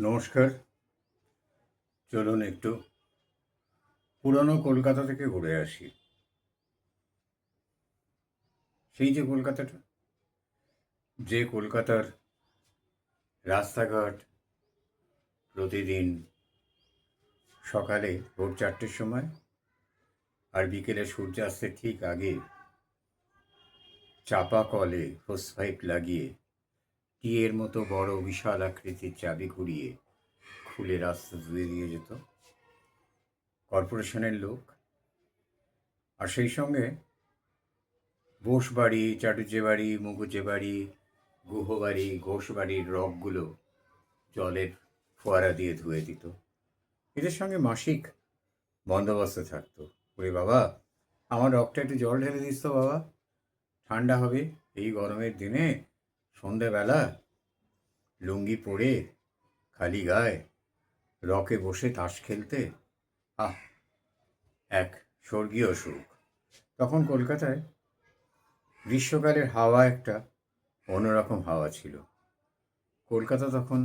নমস্কার। চলুন একটু পুরনো কলকাতা থেকে ঘুরে আসি। সেই যে কলকাতাটা, যে কলকাতার রাস্তাঘাট প্রতিদিন সকালে ভোর 4টের সময় আর বিকেলে সূর্যাস্তের ঠিক আগে চাপা কলে হোস পাইপ লাগিয়ে টিয়ের মতো বড় বিশাল আকৃতির চাবি ঘুরিয়ে খুলে রাস্তা ধুয়ে দিয়ে যেত কর্পোরেশনের লোক। আর সেই সঙ্গে বোসবাড়ি, চাটুজ্জে বাড়ি, মুখুজ্জে বাড়ি, গুহবাড়ি, ঘোষবাড়ির রগগুলো জলের ফোয়ারা দিয়ে ধুয়ে দিত। এদের সঙ্গে মাসিক বন্দোবস্ত থাকতো। ওরে বাবা, আমার রগটা একটু জল ঢেলে দিস তো বাবা, ঠান্ডা হবে এই গরমের দিনে। সন্ধেবেলা লুঙ্গি পরে খালি গায়ে রকে বসে তাস খেলতে, আহ, এক স্বর্গীয় সুখ। তখন কলকাতায় গ্রীষ্মকালের হাওয়া একটা অন্যরকম হাওয়া ছিল। কলকাতা তখন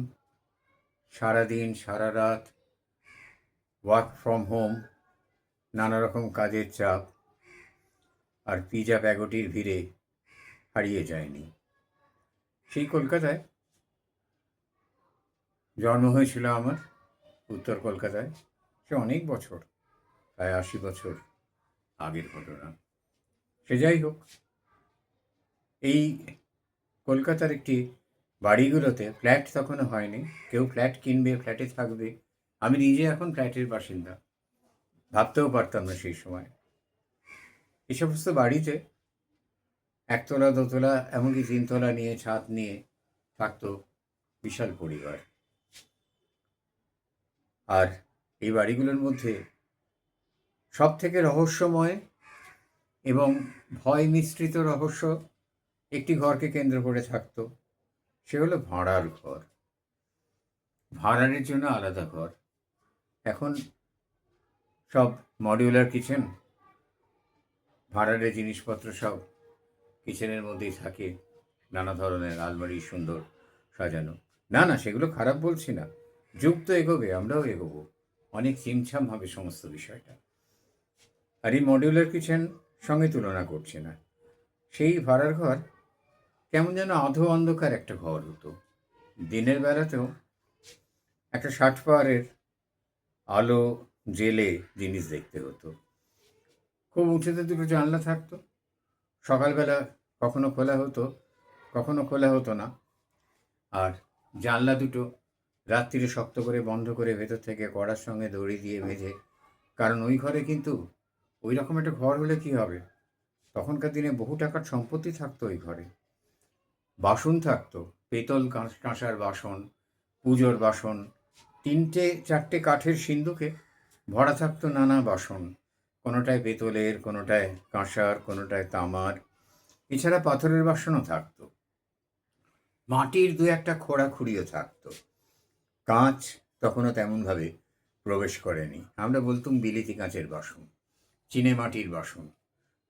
সারাদিন সারা রাত ওয়ার্ক ফ্রম হোম, নানা রকম কাজের চাপ আর পিজা প্যাগোটির ভিড়ে হারিয়ে যায়নি। সেই কলকাতায় জন্ম হয়েছিল আমার, উত্তর কলকাতায়। সে অনেক বছর, প্রায় 80 বছর আগের ঘটনা। সে যাই হোক, এই কলকাতার একটি বাড়িগুলোতে ফ্ল্যাট তখনও হয়নি। কেউ ফ্ল্যাট কিনবে, ফ্ল্যাটে থাকবে। আমি নিজে এখন ফ্ল্যাটের বাসিন্দা, ভাবতেও পারতাম না সেই সময়। এই সমস্ত বাড়িতে একতলা, দোতলা, এমনকি 3তলা নিয়ে, ছাদ নিয়ে থাকতো বিশাল পরিবার। আর এই বাড়িগুলোর মধ্যে সব থেকে রহস্যময় এবং ভয় মিশ্রিত রহস্য একটি ঘরকে কেন্দ্র করে থাকতো। সে হলো ভাড়ার ঘর। ভাড়ারের জন্য আলাদা ঘর। এখন সব মডিউলার কিচেন, ভাড়ারের জিনিসপত্র সব কিচেনের মধ্যেই থাকে, নানা ধরনের আলমারি সুন্দর সাজানো। না না, সেগুলো খারাপ বলছি না। যুগ তো এগোবে, আমরাও এগোবো, অনেক চিমছাম হবে সমস্ত বিষয়টা। আর এই মডিউলার কিচেন সঙ্গে তুলনা করছি না। সেই ভাড়ার ঘর কেমন যেন আধো অন্ধকার একটা ঘর হতো। দিনের বেলাতেও একটা 60 পাওয়ারের আলো জেলে জিনিস দেখতে হতো। খুব উঁচুতে দুটো জানলা থাকতো। সকালবেলা কখনো খোলা হতো, কখনো খোলা হতো না। আর জানলা দুটো রাত্রিরে শক্ত করে বন্ধ করে ভেতর থেকে কড়ার সঙ্গে দড়ি দিয়ে বেঁধে, কারণ ওই ঘরে কিন্তু ওই রকম একটা ঘর হলে কি হবে, তখনকার দিনে বহু টাকার সম্পত্তি থাকতো ওই ঘরে। বাসন থাকতো, পেতল কাঁসার বাসন, পুজোর বাসন, 3-4টে কাঠের সিন্ধুকে ভরা থাকতো নানা বাসন। কোনোটায় পেতলের, কোনোটায় কাঁসার, কোনোটায় তামার। এছাড়া পাথরের বাসনও থাকতো। মাটির 2-একটা খোঁড়াখুড়িও থাকতো। কাঁচ তখনও তেমনভাবে প্রবেশ করেনি। আমরা বলতুম বিলিতি কাঁচের বাসন, চীনে মাটির বাসন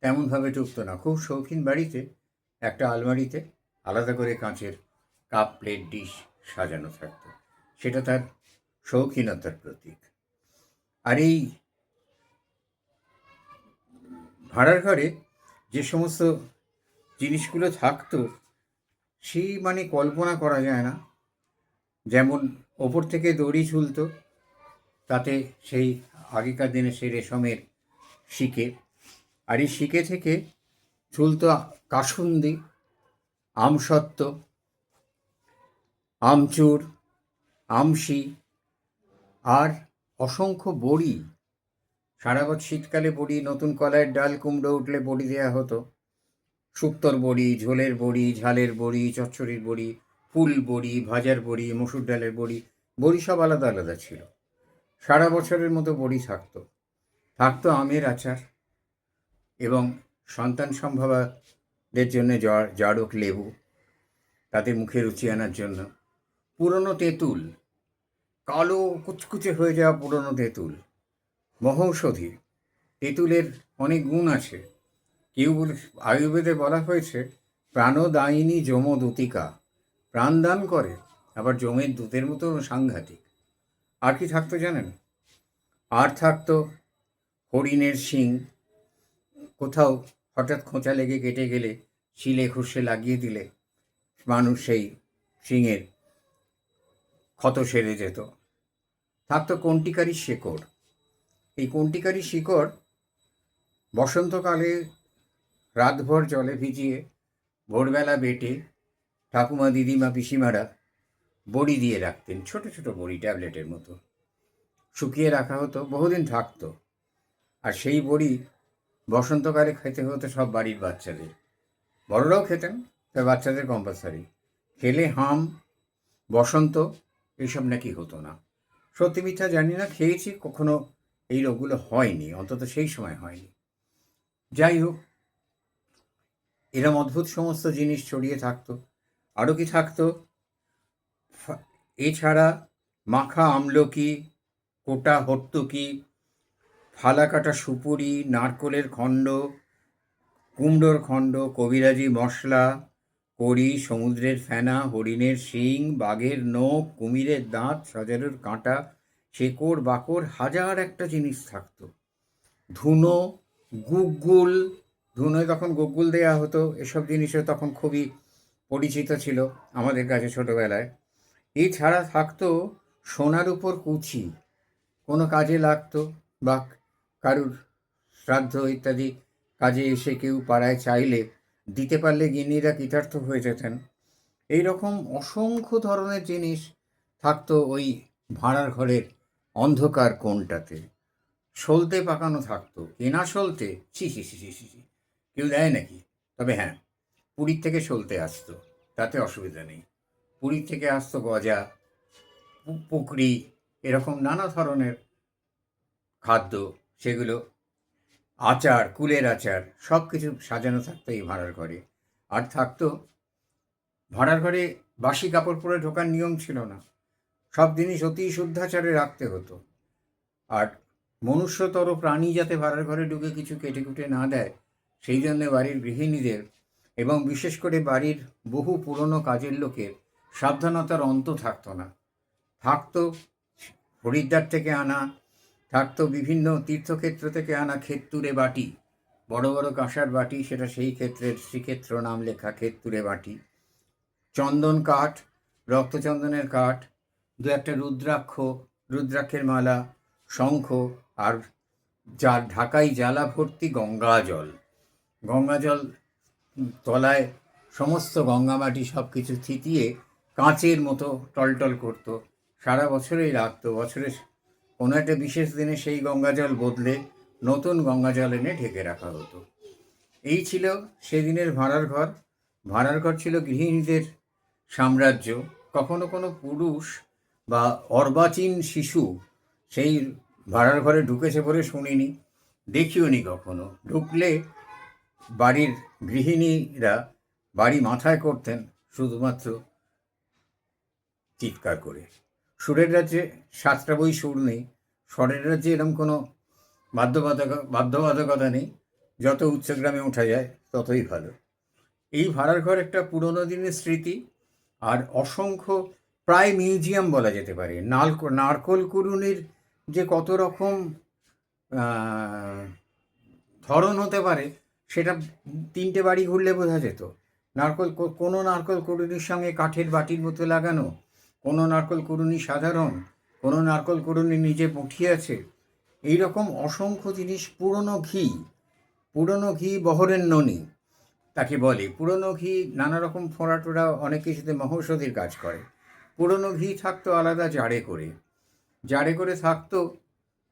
তেমনভাবে টুকতো না। খুব শৌখিন বাড়িতে একটা আলমারিতে আলাদা করে কাঁচের কাপ, প্লেট, ডিশ সাজানো থাকতো। সেটা তার শৌখিনতার প্রতীক। আর এই ভাড়ার ঘরে যে সমস্ত জিনিসগুলো থাকতো, সেই মানে কল্পনা করা যায় না। যেমন ওপর থেকে দড়ি ঝুলতো, তাতে সেই আগেকার দিনে সেই রেশমের শিকে, আর এই শিকে থেকে ঝুলতো কাসুন্দি, আমসত্ত্ব, আমচুর, আমশি আর অসংখ্য বড়ি। সারা বছর শীতকালে বড়ি, নতুন কলাইয়ের ডাল, কুমড়ো উঠলে বড়ি দেওয়া হতো। শুক্তোর বড়ি, ঝোলের বড়ি, ঝালের বড়ি, চচ্চড়ির বড়ি, ফুল বড়ি, ভাজার বড়ি, মসুর ডালের বড়ি। বড়ি সব আলাদা আলাদা ছিল। সারা বছরের মতো বড়ি থাকতো। থাকতো আমের আচার এবং সন্তান সম্ভবাদের জন্য জারক লেবু, তাতে মুখে রুচি আনার জন্য। পুরনো তেঁতুল, কালো কুচকুচে হয়ে যাওয়া পুরনো তেঁতুল, মহৌষধি। তেঁতুলের অনেক গুণ আছে। কেউ আয়ুর্বেদে বলা হয়েছে প্রাণদায়িনী যমদূতিকা, প্রাণদান করে। আবার জমের দুধের মতো সাংঘাতিক। আর কি থাকতো জানেন? আর থাকতো হরিণের শিং। কোথাও হঠাৎ খোঁচা লেগে কেটে গেলে শিলে ঘষে লাগিয়ে দিলে মানুষ সেই শিঙের ক্ষত সেরে যেত। থাকতো কণ্টিকারী শেকড়। এই কণ্টিকারী শিকড় বসন্তকালে রাতভর জলে ভিজিয়ে ভোরবেলা বেটে ঠাকুমা, দিদিমা, পিসিমারা বড়ি দিয়ে রাখতেন, ছোট ছোট বড়ি, ট্যাবলেটের মতো শুকিয়ে রাখা হতো, বহুদিন থাকতো। আর সেই বড়ি বসন্তকালে খেতে হতো সব বাড়ির বাচ্চাদের। বড়রাও খেতেন, তাই বাচ্চাদের কম্পালসারি। খেলে হাম, বসন্ত এইসব নাকি হতো না। সত্যি মিথ্যা জানি না, খেয়েছি, কখনো এই রোগগুলো হয়নি, অন্তত সেই সময় হয়নি। যাই হোক, এরম অদ্ভুত সমস্ত জিনিস ছড়িয়ে থাকতো। আরও কি থাকতো? এছাড়া মাখা আমলকি, কোটা হর্তুকি, ফালা কাটা সুপুরি, নারকোলের খণ্ড, কুমড়োর খণ্ড, কবিরাজি মশলা, কড়ি, সমুদ্রের ফেনা, হরিণের শিং, বাঘের নখ, কুমিরের দাঁত, সজারুর কাঁটা, শেকড় বাকড়, হাজার একটা জিনিস থাকতো। ধুনো, গুগ্গুল, ধুনোয় তখন গুগ্গুল দেওয়া হতো। এসব জিনিসও তখন খুবই পরিচিত ছিল আমাদের কাছে ছোটোবেলায়। এছাড়া থাকতো সোনার উপর কুচি, কোনো কাজে লাগতো, বা কারুর শ্রাদ্ধ ইত্যাদি কাজে এসে কেউ পাড়ায় চাইলে দিতে পারলে গিন্নিরা কৃতার্থ হয়ে যেতেন। এই রকম অসংখ্য ধরনের জিনিস থাকতো ওই ভাঁড়ার ঘরের অন্ধকার কোণটাতে। সলতে পাকানো থাকতো, কেনা সলতে, ছি ছি ছি ছি ছি ছি, কেউ দেয় নাকি? তবে হ্যাঁ, পুরীর থেকে সলতে আসতো, তাতে অসুবিধা নেই। পুরীর থেকে আসতো গজা, পুকড়ি, এরকম নানা ধরনের খাদ্য, সেগুলো, আচার, কুলের আচার, সব কিছু সাজানো থাকতো এই ভাঁড়ার ঘরে। আর থাকতো ভাঁড়ার ঘরে বাসি কাপড় পরে ঢোকার নিয়ম ছিল না, সব জিনিস অতি শুদ্ধাচারে রাখতে হতো। আর মনুষ্যতর প্রাণী যাতে ভাড়ার ঘরে ঢুকে কিছু কেটে কুটে না দেয়, সেই জন্যে বাড়ির গৃহিণীদের এবং বিশেষ করে বাড়ির বহু পুরনো কাজের লোকের সাবধানতার অন্ত থাকতো না। থাকতো হরিদ্বার থেকে আনা, থাকতো বিভিন্ন তীর্থক্ষেত্র থেকে আনা ক্ষেত্তুরে বাটি, বড় বড় কাঁসার বাটি, সেটা সেই ক্ষেত্রের শ্রীক্ষেত্র নাম লেখা ক্ষেত্তুরে বাটি, চন্দন কাঠ, রক্তচন্দনের কাঠ, দু একটা রুদ্রাক্ষ, রুদ্রাক্ষের মালা, শঙ্খ, আর ঢাকাই জ্বালা ভর্তি গঙ্গা জল। গঙ্গা জল তলায় সমস্ত গঙ্গামাটি সব কিছু থিতিয়ে কাঁচের মতো টলটল করতো, সারা বছরেই লাগতো। বছরের কোনো একটা বিশেষ দিনে সেই গঙ্গা জল বদলে নতুন গঙ্গা জল এনে ঢেকে রাখা হতো। এই ছিল সেদিনের ভাঁড়ার ঘর। ভাঁড়ার ঘর ছিল গৃহিণীদের সাম্রাজ্য। কখনো কোনো পুরুষ বা অর্বাচীন শিশু সেই ভাঁড়ার ঘরে ঢুকেছে বলে শুনিনি, দেখিও নি কখনো। ঢুকলে বাড়ির গৃহিণীরা বাড়ি মাথায় করতেন শুধুমাত্র চিৎকার করে। সুরের রাজ্যে সাতটা বই সুর নেই, স্বরের রাজ্যে এরকম কোনো বাধ্যবাধকতা নেই, যত উচ্চগ্রামে ওঠা যায় ততই ভালো। এই ভাড়ার ঘর একটা পুরনো দিনের স্মৃতি, আর অসংখ্য, প্রায় মিউজিয়াম বলা যেতে পারে। নারকোল কুড়ুনির যে কত রকম ধরন হতে পারে, সেটা তিনটে বাড়ি ঘুরলে বোঝা যেত। কোনো নারকোল কুড়ুনির সঙ্গে কাঠের বাটির মতো লাগানো, কোনো নারকোল কুড়ুনি সাধারণ, কোনো নারকোল কুড়ুনি নিজে পুঁঠি আছে, এই রকম অসংখ্য জিনিস। পুরনো ঘি বহরের ননি তাকে বলে। পুরনো ঘি নানা রকম ফোঁড়া টোড়া অনেক কিছুতে মহৌষধির কাজ করে। পুরনো ঘি থাকতো আলাদা জারে করে থাকতো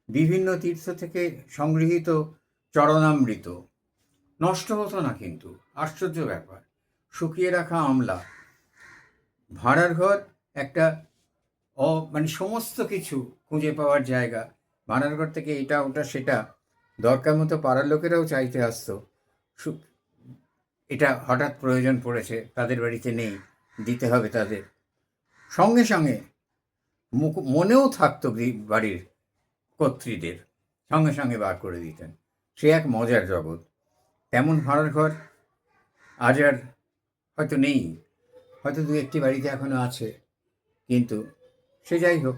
বিভিন্ন তীর্থ থেকে সংগৃহীত চরণামৃত। নষ্ট হতো না কিন্তু, আশ্চর্য ব্যাপার। শুকিয়ে রাখা আমলা। ভাঁড়ার ঘর একটা মানে সমস্ত কিছু খুঁজে পাওয়ার জায়গা। ভাঁড়ার ঘর থেকে এটা ওটা সেটা দরকার মতো পাড়ার লোকেরাও চাইতে আসতো। এটা হঠাৎ প্রয়োজন পড়েছে, তাদের বাড়িতে নেই, দিতে হবে তাদের। সঙ্গে সঙ্গে মনেও থাকতো বাড়ির কর্ত্রীদের, সঙ্গে সঙ্গে বার করে দিতেন। সে এক মজার জগৎ। তেমন ভাঁড়ার ঘর আজ আর হয়তো নেই, হয়তো দু একটি বাড়িতে এখনো আছে। কিন্তু সে যাই হোক,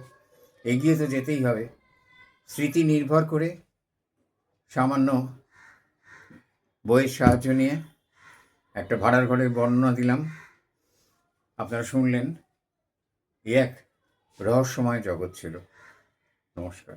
এগিয়ে তো যেতেই হবে। স্মৃতি নির্ভর করে সামান্য বইয়ের সাহায্য নিয়ে একটা ভাড়ার ঘরের বর্ণনা দিলাম, আপনারা শুনলেন। এক রহস্যময় জগৎ ছিল। নমস্কার।